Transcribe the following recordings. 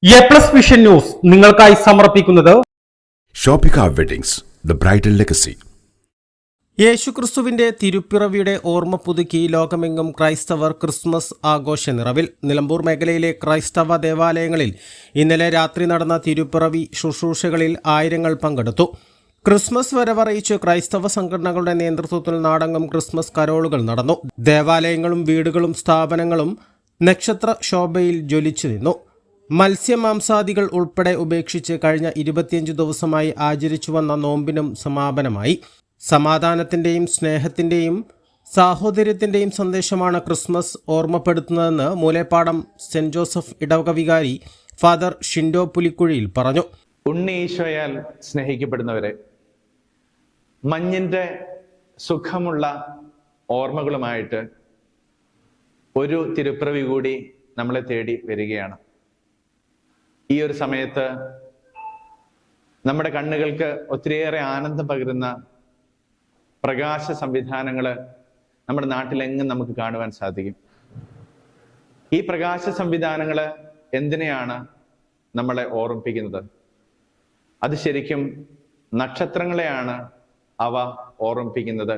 A+ vision news നിങ്ങൾക്കായി സമർപ്പിക്കുന്നത് Shoppika weddings the bridal legacy. യേശുക്രിസ്തുവിന്റെ തിരുപ്പിറവിയുടെ ഓർമ്മ പുതുക്കി ലോകമെങ്ങും ക്രൈസ്തവർ ക്രിസ്മസ് ആഘോഷ നിറവിൽ. നിലമ്പൂർ മേഖലയിലെ ക്രൈസ്തവ ദേവാലയങ്ങളിൽ ഇന്നലെ രാത്രി നടന്ന തിരുപ്പിറവി ശുശ്രൂഷകളിൽ ആയിരങ്ങൾ പങ്കെടുത്തു. ക്രിസ്മസ് വരവറിയിച്ച് ക്രൈസ്തവ സംഘടനകളുടെ നേതൃത്വത്തിൽ നാടെങ്ങും ക്രിസ്മസ് കരോളുകൾ നടന്നു. ദേവാലയങ്ങളും വീടുകളും സ്ഥാപനങ്ങളും നക്ഷത്ര ശോഭയിൽ ജ്വലിച്ചു നിന്നു. മത്സ്യമാംസാദികൾ ഉൾപ്പെടെ ഉപേക്ഷിച്ച് കഴിഞ്ഞ 25 ദിവസമായി ആചരിച്ചു വന്ന നോമ്പിനും സമാപനമായി. സമാധാനത്തിൻ്റെയും സ്നേഹത്തിൻ്റെയും സാഹോദര്യത്തിൻ്റെയും സന്ദേശമാണ് ക്രിസ്മസ് ഓർമ്മപ്പെടുത്തുന്നതെന്ന് മൂലേപ്പാടം സെന്റ് ജോസഫ് ഇടവക വികാരി ഫാദർ ഷിൻഡോ പുലിക്കുഴിയിൽ പറഞ്ഞു. ഉണ്ണീശോയാൽ സ്നേഹിക്കപ്പെടുന്നവരെ, മഞ്ഞിൻ്റെ സുഖമുള്ള ഓർമ്മകളുമായിട്ട് ഒരു തിരുപ്പിറവി കൂടി നമ്മളെ തേടി വരികയാണ്. ഈ ഒരു സമയത്ത് നമ്മുടെ കണ്ണുകൾക്ക് ഒത്തിരിയേറെ ആനന്ദം പകരുന്ന പ്രകാശ സംവിധാനങ്ങൾ നമ്മുടെ നാട്ടിലെങ്ങും നമുക്ക് കാണുവാൻ സാധിക്കും. ഈ പ്രകാശ സംവിധാനങ്ങൾ എന്തിനെയാണ് നമ്മളെ ഓർമ്മിപ്പിക്കുന്നത്? അത് ശരിക്കും നക്ഷത്രങ്ങളെയാണ് അവ ഓർമ്മിപ്പിക്കുന്നത്.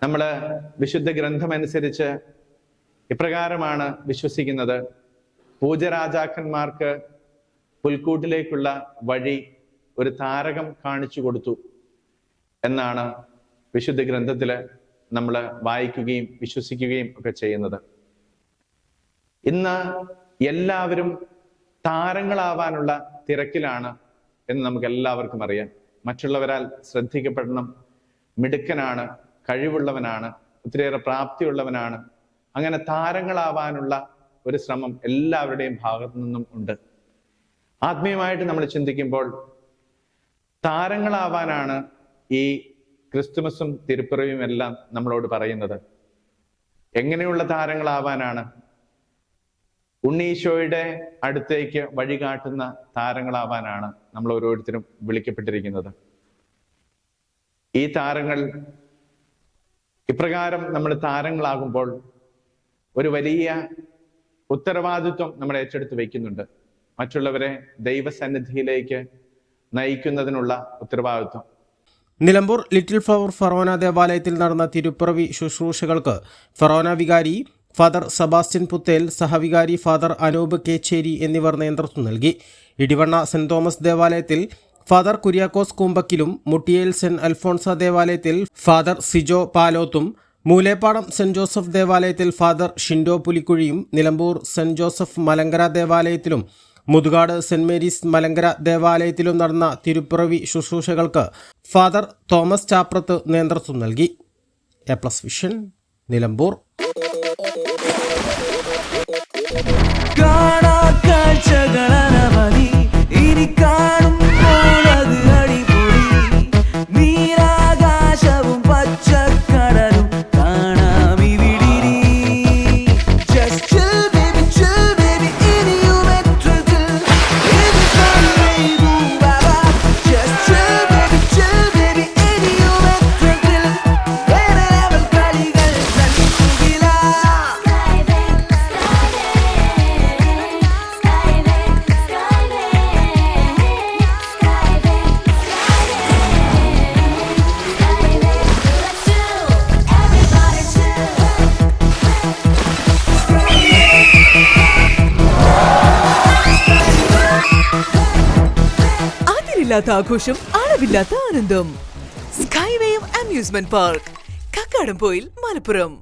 നമ്മൾ വിശുദ്ധ ഗ്രന്ഥമനുസരിച്ച് ഇപ്രകാരമാണ് വിശ്വസിക്കുന്നത്: പൂജരാജാക്കന്മാർക്ക് പുൽക്കൂട്ടിലേക്കുള്ള വഴി ഒരു താരകം കാണിച്ചു കൊടുത്തു എന്നാണ് വിശുദ്ധ ഗ്രന്ഥത്തിൽ നമ്മൾ വായിക്കുകയും വിശ്വസിക്കുകയും ഒക്കെ ചെയ്യുന്നത്. ഇന്ന് എല്ലാവരും താരങ്ങളാവാനുള്ള തിരക്കിലാണ് എന്ന് നമുക്ക് എല്ലാവർക്കും അറിയാം. മറ്റുള്ളവരാൽ ശ്രദ്ധിക്കപ്പെടണം, മിടുക്കനാണ്, കഴിവുള്ളവനാണ്, ഒത്തിരിയേറെ പ്രാപ്തിയുള്ളവനാണ്. അങ്ങനെ താരങ്ങളാവാനുള്ള ഒരു ശ്രമം എല്ലാവരുടെയും ഭാഗത്തു നിന്നും ഉണ്ട്. ആത്മീയമായിട്ട് നമ്മൾ ചിന്തിക്കുമ്പോൾ താരങ്ങളാവാനാണ് ഈ ക്രിസ്തുമസും തിരുപ്പിറവിയും എല്ലാം നമ്മളോട് പറയുന്നത്. എങ്ങനെയുള്ള താരങ്ങളാവാനാണ്? ഉണ്ണീശോയുടെ അടുത്തേക്ക് വഴികാട്ടുന്ന താരങ്ങളാവാനാണ് നമ്മൾ ഓരോരുത്തരും വിളിക്കപ്പെട്ടിരിക്കുന്നത്. ഈ താരങ്ങൾ ഇപ്രകാരം നമ്മൾ താരങ്ങളാകുമ്പോൾ ഒരു വലിയ ഉത്തരവാദിത്വം നമ്മൾ ഏറ്റെടുത്ത് വയ്ക്കുന്നുണ്ട്. മറ്റുള്ളവരെ ദൈവസന്നിധിയിലേക്ക് നയിക്കുന്നതിനുള്ള ഉത്തരവാദിത്വം. നിലമ്പൂർ ലിറ്റിൽ ഫ്ലവർ ഫറോന ദേവാലയത്തിൽ നടന്ന തിരുപ്പിറവി ശുശ്രൂഷകൾക്ക് ഫറോന വികാരി ഫാദർ സെബാസ്റ്റ്യൻ പുത്തേൽ, സഹവികാരി ഫാദർ അനൂപ് കേച്ചേരി എന്നിവർ നേതൃത്വം നൽകി. ഇടിവണ്ണ സെന്റ് തോമസ് ദേവാലയത്തിൽ ഫാദർ കുര്യാക്കോസ് കൂമ്പക്കിലും, മുട്ടിയേൽ സെന്റ് അൽഫോൺസ ദേവാലയത്തിൽ ഫാദർ സിജോ പാലോത്തും, മൂലേപ്പാടം സെന്റ് ജോസഫ് ദേവാലയത്തിൽ ഫാദർ ഷിൻഡോ പുലിക്കുഴിയും, നിലമ്പൂർ സെന്റ് ജോസഫ് മലങ്കര ദേവാലയത്തിലും മുതുകാട് സെന്റ് മേരീസ് മലങ്കര ദേവാലയത്തിലും നടന്ന തിരുപ്പിറവി ശുശ്രൂഷകൾക്ക് ഫാദർ തോമസ് ചാപ്രത്ത് നേതൃത്വം നൽകി. എ+ വിഷൻ നിലമ്പൂർ. ആഘോഷം, അളവില്ലാത്ത ആനന്ദം. Skywave amusement park, Kakkadampoyil, Malappuram.